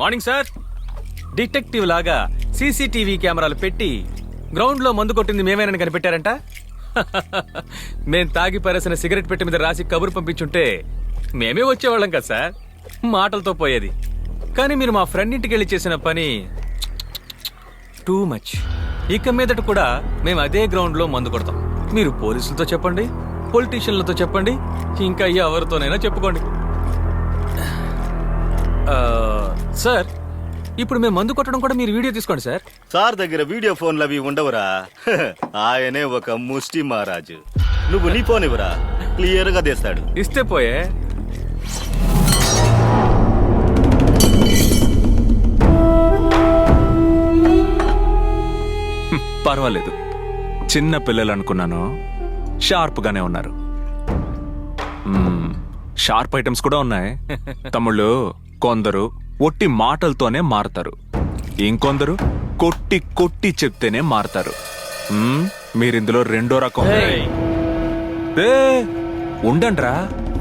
Morning sir. Detective లాగా CCTV కెమెరాలు పెట్టి గ్రౌండ్ లో మందు కొట్టింది మేమేనని కనిపెట్టారంట. మేం తాగి పరేసిన సిగరెట్ పెట్టి మీద రాసి కబురు పంపించుంటే మేమే వచ్చేవాళ్ళం కదా సార్, మాటలతో పోయేది. కానీ మీరు మా ఫ్రెండ్ ఇంటికి వెళ్ళి చేసిన పని టూ మచ్. ఇక మీదట కూడా మేము అదే గ్రౌండ్ లో మందు కొడతాం. మీరు పోలీసులతో చెప్పండి, పొలిటీషియన్లతో చెప్పండి, ఇంకా ఎవరితోనైనా చెప్పుకోండి. సార్, ఇప్పుడు మేము మందు కొట్టడం కూడా మీరు వీడియో తీసుకోండి సార్. సార్ దగ్గర వీడియో ఫోన్లు అవి ఉండవురా. ఆయనే ఒక ముష్టి మహారాజు. నువ్వు నీ ఫోన్ ఇవ్వరా, క్లియర్ గా తీస్తాడు. ఇస్తే పోయే. పర్వాలేదు, చిన్న పిల్లలు అనుకున్నాను, షార్ప్ గానే ఉన్నారు. షార్ప్ ఐటమ్స్ కూడా ఉన్నాయి. తమ్ముళ్ళు, కొందరు ఒట్టి మాటలతోనే మారతారు, ఇంకొందరు కొట్టి కొట్టి చెప్తేనే మారతారు. మీరిందులో రెండో రకం. ఉండండ్రా.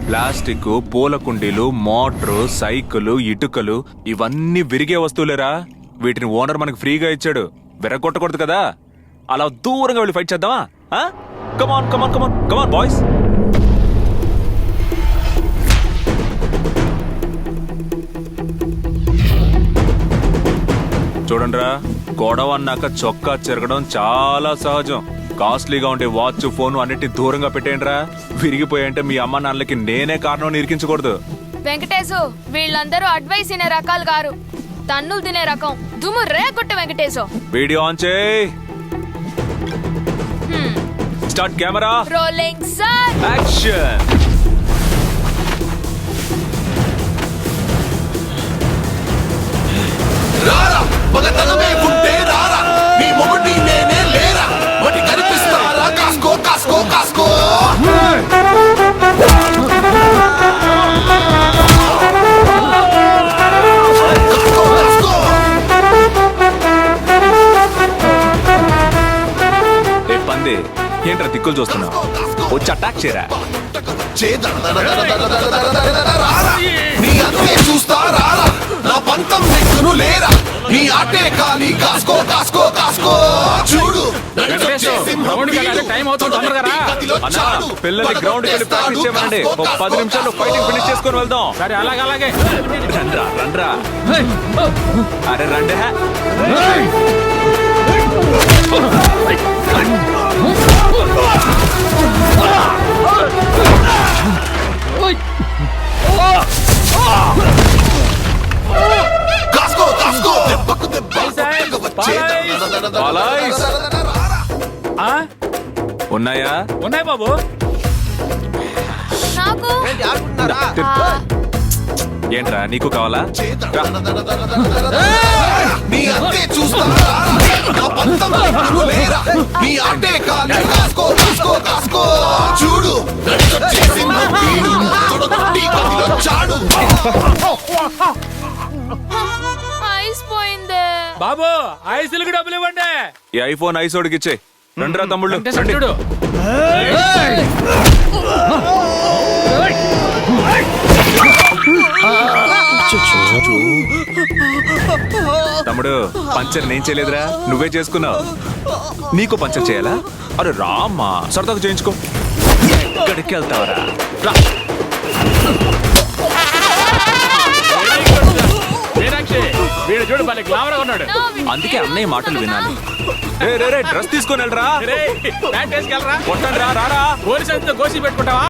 ప్లాస్టిక్, పూల కుండీలు, మోటారు, సైకిల్, ఇటుకలు ఇవన్నీ విరిగే వస్తువులేరా. వీటిని ఓనర్ మనకు ఫ్రీగా ఇచ్చాడు, విరగొట్టకూడదు కదా. అలా దూరంగా వెళ్ళి ఫైట్ చేద్దామా? కమాన్ కమాన్ కమాన్ కమాన్ బాయ్స్. చూడండిరా, గొడవ అన్నాక చొక్కా చెరగడం చాలా సహజం. కాస్ట్లీగా ఉండే వాచ్, ఫోన్ అన్నిటి దూరంగా పెట్టేయండిరా. విరిగిపోయాయంటే మీ అమ్మ నాన్నలకి నేనే కారణం ఇరికించకూడదు. వెంకటేశు, వీళ్ళందరూ అడ్వైస్ తినే రకాలు గారు, తన్నులు తినే రకం. దుమ్ము రేకొట్టు వెంకటేశు. వీడియో ఆన్ చేయి. Start camera rolling sir. Action. రారా మగతనమే ఉంటే రారా, నీ మొగుడి నేనే లేరా, మటి కనిపిస్తారా, కాస్కో కాస్కో కాస్కో. పంది ఏంట్రా దిక్కులు చూస్తున్నావు? వచ్చి అటాక్ చేయరా. నీ అంతే చూస్తా రారా, నా పంతం నెక్కును లేరా, నీ ఆటే కాని కాస్కో కాస్కో కాస్కో. చూడు పిల్లల్ని గ్రౌండ్ కి వెళ్ళి ప్రాక్టీస్ చేయమండి. 10 నిమిషాల్లో ఫైటింగ్ ఫినిష్ చేసుకొని వెళ్దాం. సరే, అలాగే అలాగే. రండ్రా రండ్రా. అరే రండి. కాస్కో కాస్కో. ఉన్నాయా? ఉన్నాయి బాబు. నాకు ఏంట్రా, నీకు కావాలా? నీ అంతే చూస్తా నా పంతం నెక్కును లేరా, నీ ఆటే కాని కాస్కో కాస్కో కాస్కో. చూడు చాడు. ఐస్ పోయిందే బాబు, ఐసులకు డబ్బులు ఇవ్వండి. ఈ ఐఫోన్ ఐసోడికి ఇచ్చే. రండిరా తమ్ముళ్ళు, రండి. చూడు. తమ్ముడు, పంచర్ నేను చేయలేదురా, నువ్వే చేసుకున్నావు. నీకు పంచర్ చేయాలా? అరే రామ్మా, సరదాగా చేయించుకో. ఎక్కడికి వెళ్తావరా? వీడు చూడు, మళ్ళీ గ్లామర్ ఉన్నాడు. అందుకే అన్నయ్య మాటలు వినాలి. డ్రెస్ తీసుకొని వెళ్ళరా. ప్యాంట్ వేసుకెళ్ళరా. కొట్టండి రా. పోలీసు గోసి పెట్టుకుంటావా?